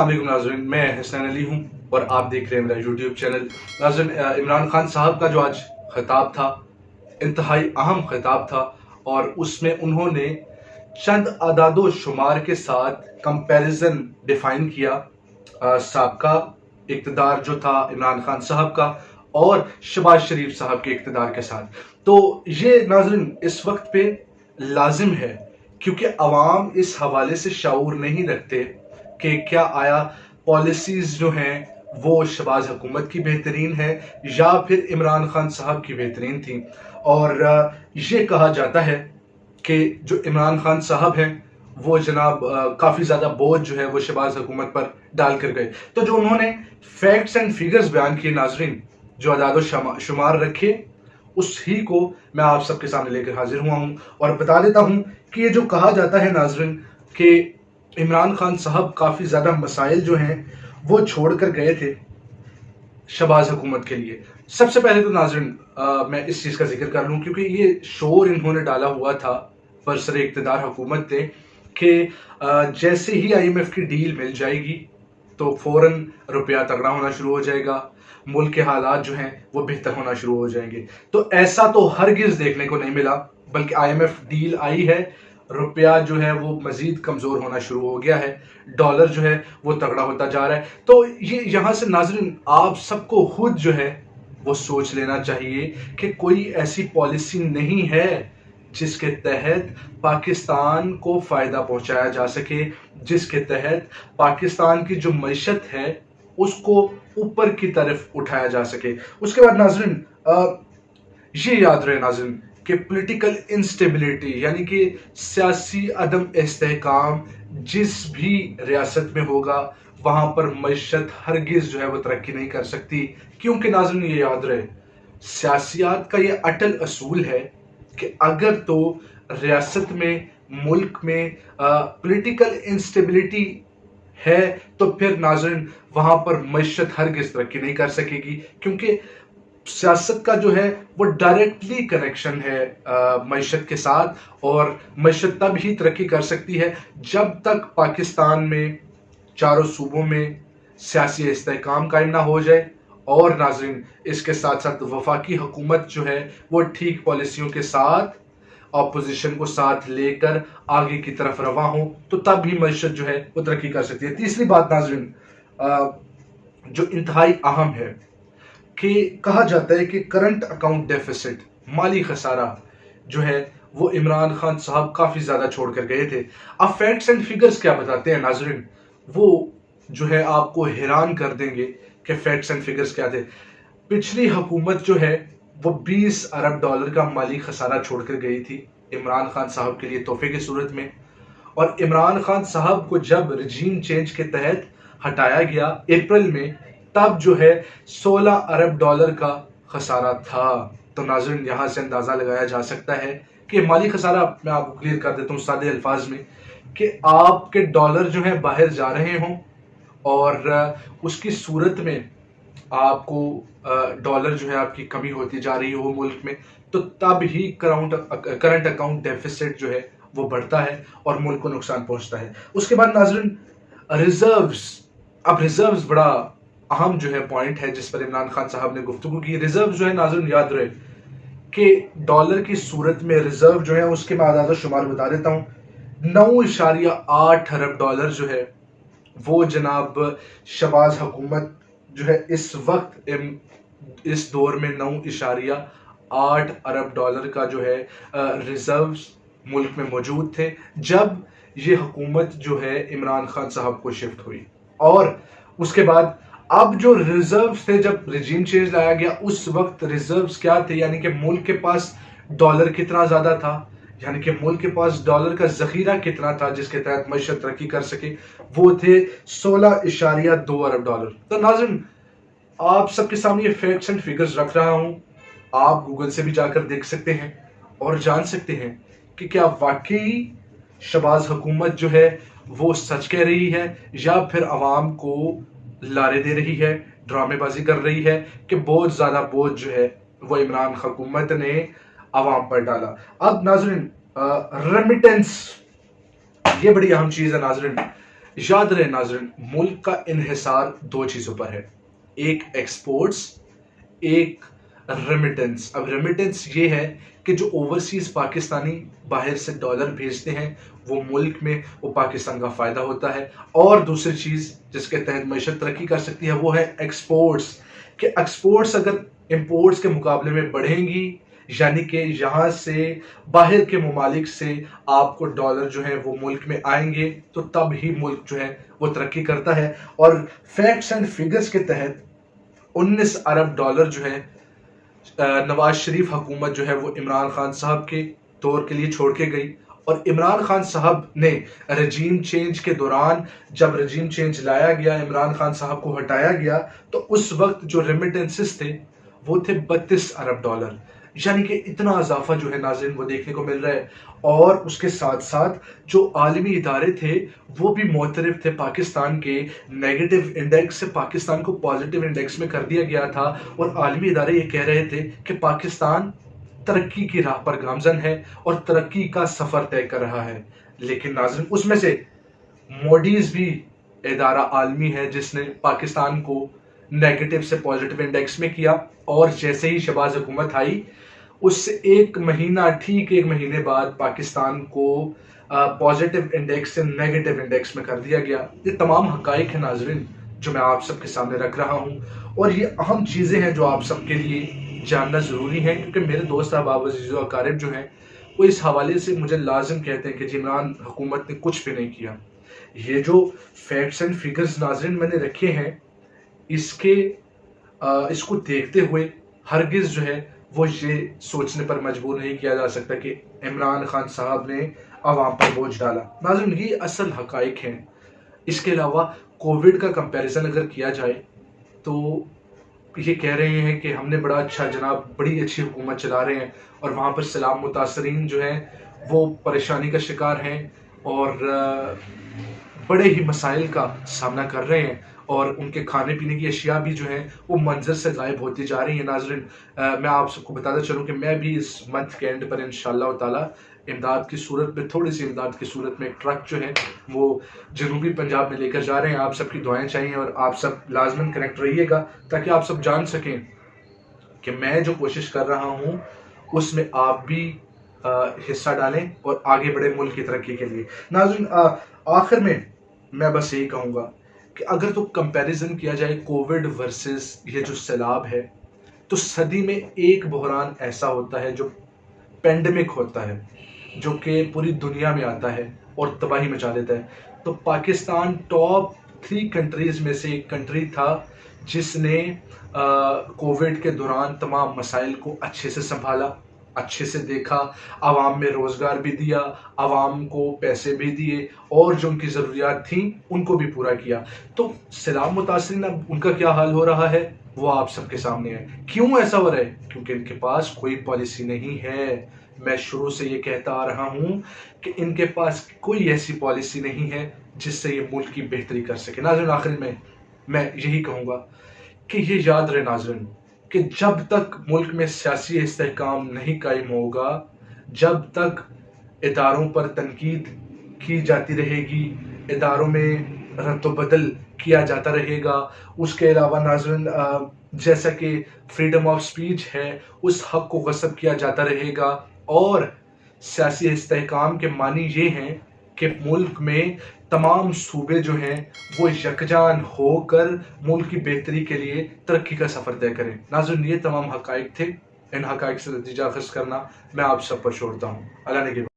अस्सलाम वालेकुम नाज़रीन, मैं हसन अली हूँ और आप देख रहे हैं मेरा यूट्यूब चैनल। नाज़रीन, इमरान खान साहब का जो आज खिताब था, इंतहाई अहम खिताब था और उसमें उन्होंने चंद अदादो शुमार के साथ कंपैरिजन डिफाइन किया साबका इक़्तिदार जो था इमरान खान साहब का और शहबाज शरीफ साहब के इक़्तिदार के साथ। तो ये नाज़रीन इस वक्त पे लाजिम है क्योंकि अवाम इस हवाले से शऊर नहीं रखते कि क्या आया पॉलिसीज़ जो हैं वो शहबाज हुकूमत की बेहतरीन है या फिर इमरान खान साहब की बेहतरीन थी। और ये कहा जाता है कि जो इमरान खान साहब हैं वो जनाब काफ़ी ज़्यादा बोझ जो है वो शहबाज हुकूमत पर डाल कर गए। तो जो उन्होंने फैक्ट्स एंड फिगर्स बयान किए नाजरीन, जो अदाद शुमार रखे, उस ही को मैं आप सबके सामने लेकर हाजिर हुआ हूँ और बता देता हूँ कि ये जो कहा जाता है नाजरीन कि इमरान खान साहब काफ़ी ज़्यादा मसाइल जो हैं वो छोड़ कर गए थे शहबाज हुकूमत के लिए। सबसे पहले तो नाजरीन मैं इस चीज़ का जिक्र कर लूँ क्योंकि ये शोर इन्होंने डाला हुआ था बरसर इक़्तिदार हुकूमत ने कि जैसे ही IMF की डील मिल जाएगी तो फ़ौरन रुपया तगड़ा होना शुरू हो जाएगा, मुल्क के हालात जो हैं वो बेहतर होना शुरू हो जाएंगे। तो ऐसा तो हरगिज़ देखने को नहीं मिला, बल्कि IMF डील आई है, रुपया जो है वो मज़ीद कमज़ोर होना शुरू हो गया है, डॉलर जो है वो तगड़ा होता जा रहा है। तो ये यहाँ से नाज़रीन आप सबको खुद जो है वो सोच लेना चाहिए कि कोई ऐसी पॉलिसी नहीं है जिसके तहत पाकिस्तान को फ़ायदा पहुंचाया जा सके, जिसके तहत पाकिस्तान की जो मईशत है उसको ऊपर की तरफ उठाया जा सके। उसके बाद नाज़रीन ये याद रहे नाज़रीन कि पॉलिटिकल इंस्टेबिलिटी यानी कि सियासी अदम इस्तेहकाम जिस भी रियासत में होगा वहाँ पर मईशत हरगिज़ जो है वो तरक्की नहीं कर सकती, क्योंकि नाज़रीन ये याद रहे सियासियात का ये अटल असूल है कि अगर तो रियासत में मुल्क में पॉलिटिकल इंस्टेबिलिटी है तो फिर नाज़रीन वहाँ पर मईशत हरगिज़ तरक्की नहीं कर सकेगी, क्योंकि सियासत का जो है वो डायरेक्टली कनेक्शन है मईशत के साथ। और मईशत तब ही तरक्की कर सकती है जब तक पाकिस्तान में चारों सूबों में सियासी इस्तेहकाम कायम ना हो जाए और नाज़रीन इसके साथ साथ वफाकी हुकूमत जो है वो ठीक पॉलिसियों के साथ अपोजिशन को साथ लेकर आगे की तरफ रवा हो, तो तब भी मईशत जो है वो तरक्की कर सकती है। तीसरी बात नाज़रीन जो इंतहाई अहम है कि कहा जाता है कि करंट अकाउंट डेफिसिट माली खसारा जो है वो इमरान खान साहब काफ़ी ज़्यादा छोड़ कर गए थे। अब फैक्ट्स एंड फिगर्स क्या बताते हैं नाज़रीन, वो जो है आपको हैरान कर देंगे कि फैक्ट्स एंड फिगर्स क्या थे। पिछली हुकूमत जो है वो 20 अरब डॉलर का माली खसारा छोड़ कर गई थी इमरान खान साहब के लिए तोहफे की सूरत में, और इमरान खान साहब को जब रजीम चेंज के तहत हटाया गया अप्रैल में, तब जो है 16 अरब डॉलर का खसारा था। तो नाज़रीन यहाँ से अंदाज़ा लगाया जा सकता है कि माली खसारा, मैं आपको क्लियर कर देता हूँ सादे अल्फाज में, कि आपके डॉलर जो है बाहर जा रहे हों और उसकी सूरत में आपको डॉलर जो है आपकी कमी होती जा रही हो मुल्क में, तो तब ही करंट अकाउंट डेफिसिट जो है वो बढ़ता है और मुल्क को नुकसान पहुंचता है। उसके बाद नाज़रीन रिजर्व्स, अब रिजर्व्स बड़ा अहम जो है पॉइंट है जिस पर इमरान खान साहब ने गुफ्तगू की। रिजर्व जो है नाज़रीन याद रहे कि डॉलर की सूरत में रिजर्व जो है उसके मैं आदाद शुमार बता देता हूँ। 9.8 अरब डॉलर जो है वो जनाब शहबाज हुकूमत जो है इस वक्त इस दौर में 9.8 अरब डॉलर का जो है रिजर्व्स मुल्क में मौजूद थे जब ये हुकूमत जो है इमरान खान साहब को शिफ्ट हुई। और उसके बाद अब जो रिजर्व्स थे, जब रजीम चेंज लाया गया उस वक्त रिजर्व्स क्या थे, यानी कि मुल्क के पास डॉलर कितना ज़्यादा था, यानी कि मुल्क के पास डॉलर का ज़ख़ीरा कितना था जिसके तहत मईशत तरक्की कर सके, वो थे 16.2 अरब डॉलर। तो नाज़रीन आप सबके सामने ये फैक्ट्स एंड फिगर्स रख रहा हूँ, आप गूगल से भी जाकर देख सकते हैं और जान सकते हैं कि क्या वाकई शहबाज हुकूमत जो है वो सच कह रही है या फिर आवाम को लारे दे रही है, ड्रामेबाजी कर रही है कि बहुत ज़्यादा बोझ जो है वो इमरान हुकूमत ने आवाम पर डाला। अब नाज़रीन रेमिटेंस, ये बड़ी अहम चीज़ है नाज़रीन। याद रहे नाज़रीन, मुल्क का इन्हिसार दो चीज़ों पर है, एक एक्सपोर्ट्स, एक रेमिटेंस। अब रेमिटेंस ये है कि जो ओवरसीज पाकिस्तानी बाहर से डॉलर भेजते हैं वो मुल्क में वो पाकिस्तान का फ़ायदा होता है। और दूसरी चीज़ जिसके तहत मईशत तरक्की कर सकती है वो है एक्सपोर्ट्स, कि एक्सपोर्ट्स अगर इंपोर्ट्स के मुकाबले में बढ़ेंगी, यानी कि यहाँ से बाहर के ममालिक से आपको डॉलर जो है वो मुल्क में आएंगे, तो तब ही मुल्क जो है वो तरक्की करता है। और फैक्ट्स एंड फिगर्स के तहत 19 अरब डॉलर जो है नवाज शरीफ हुकूमत जो है वो इमरान खान साहब के दौर के लिए छोड़ के गई। और इमरान खान साहब ने रजीम चेंज के दौरान, जब रजीम चेंज लाया गया, इमरान खान साहब को हटाया गया, तो उस वक्त जो रेमिटेंसेस थे वो थे 32 अरब डॉलर। यानी कि इतना इजाफा जो है नाज़रीन वो देखने को मिल रहा है। और उसके साथ साथ जो आलमी इदारे थे वो भी मोतरफ थे, पाकिस्तान के नेगेटिव इंडेक्स से पाकिस्तान को पॉजिटिव इंडेक्स में कर दिया गया था। और आलमी इदारे ये कह रहे थे कि पाकिस्तान तरक्की की राह पर गामजन है और तरक्की का सफ़र तय कर रहा है। लेकिन नाज़रीन उसमें से मोडीज भी इदारा आलमी है जिसने पाकिस्तान को नेगेटिव से पॉजिटिव इंडेक्स में किया। और जैसे ही शहबाज हुकूमत आई उससे ठीक एक महीने बाद पाकिस्तान को पॉजिटिव इंडेक्स से नेगेटिव इंडेक्स में कर दिया गया। ये तमाम हकाइक है नाजरीन जो मैं आप सबके सामने रख रहा हूँ, और ये अहम चीज़ें हैं जो आप सबके लिए जानना ज़रूरी है, क्योंकि मेरे दोस्त अहबाब अज़ीज़ व अकारिब जो हैं वो इस हवाले से मुझे लाजिम कहते हैं कि जी इमरान हुकूमत ने कुछ भी नहीं किया। ये जो फैक्ट्स एंड फिगर्स नाजरीन मैंने रखे हैं इसको देखते हुए हरगिज़ जो है वो ये सोचने पर मजबूर नहीं किया जा सकता कि इमरान खान साहब ने आवाम पर बोझ डाला। नाज़रीन ये असल हकाइक हैं। इसके अलावा कोविड का कंपैरिजन अगर किया जाए तो ये कह रहे हैं कि हमने बड़ा अच्छा जनाब बड़ी अच्छी हुकूमत चला रहे हैं, और वहाँ पर सैलाब मुतासरीन जो हैं वो परेशानी का शिकार हैं और बड़े ही मसाइल का सामना कर रहे हैं, और उनके खाने पीने की अशिया भी जो हैं वो मंजर से गायब होती जा रही हैं। नाज़रीन मैं आप सबको बताता चलूँ कि मैं भी इस मंथ के एंड पर इंशाअल्लाह ताला इमदाद की सूरत में, थोड़ी सी इमदाद की सूरत में एक ट्रक जो है वो जनूबी पंजाब में लेकर जा रहे हैं। आप सबकी दुआएं चाहिए और आप सब लाजमन कनेक्ट रहिएगा ताकि आप सब जान सकें कि मैं जो कोशिश कर रहा हूँ उसमें आप भी हिस्सा डालें और आगे बढ़े मुल्क की तरक्की के लिए। नाज़रीन आखिर में मैं बस यही कहूँगा कि अगर तो कंपैरिजन किया जाए कोविड वर्सेस ये जो सैलाब है, तो सदी में एक बहरान ऐसा होता है जो पेंडेमिक होता है, जो कि पूरी दुनिया में आता है और तबाही मचा देता है। तो पाकिस्तान टॉप 3 कंट्रीज में से एक कंट्री था जिसने कोविड के दौरान तमाम मसाइल को अच्छे से संभाला, अच्छे से देखा, आवाम में रोज़गार भी दिया, आवाम को पैसे भी दिए, और जो उनकी ज़रूरियात थी उनको भी पूरा किया। तो सैलाब मुतासरीन अब उनका क्या हाल हो रहा है वो आप सबके सामने है। क्यों ऐसा हो रहा है? क्योंकि इनके पास कोई पॉलिसी नहीं है। मैं शुरू से ये कहता आ रहा हूँ कि इनके पास कोई ऐसी पॉलिसी नहीं है जिससे ये मुल्क की बेहतरी कर सके। नाज़रीन आखिर में मैं यही कहूँगा कि ये याद रहे नाज़रीन कि जब तक मुल्क में सियासी इस्तेहकाम नहीं कायम होगा, जब तक इदारों पर तनकीद की जाती रहेगी, इदारों में रद्द-ओ-बदल किया जाता रहेगा, उसके अलावा नाज़रीन जैसा कि फ्रीडम ऑफ स्पीच है उस हक को गस्ब किया जाता रहेगा, और सियासी इस्तेहकाम के मानी ये हैं कि मुल्क में तमाम सूबे जो हैं वो यकजान होकर मुल्क की बेहतरी के लिए तरक्की का सफ़र तय करें। नाज़रीन ये तमाम हकाइक थे, इन हकाइक से नतीजा अखज़ करना मैं आप सब पर छोड़ता हूँ। अल्लाह ने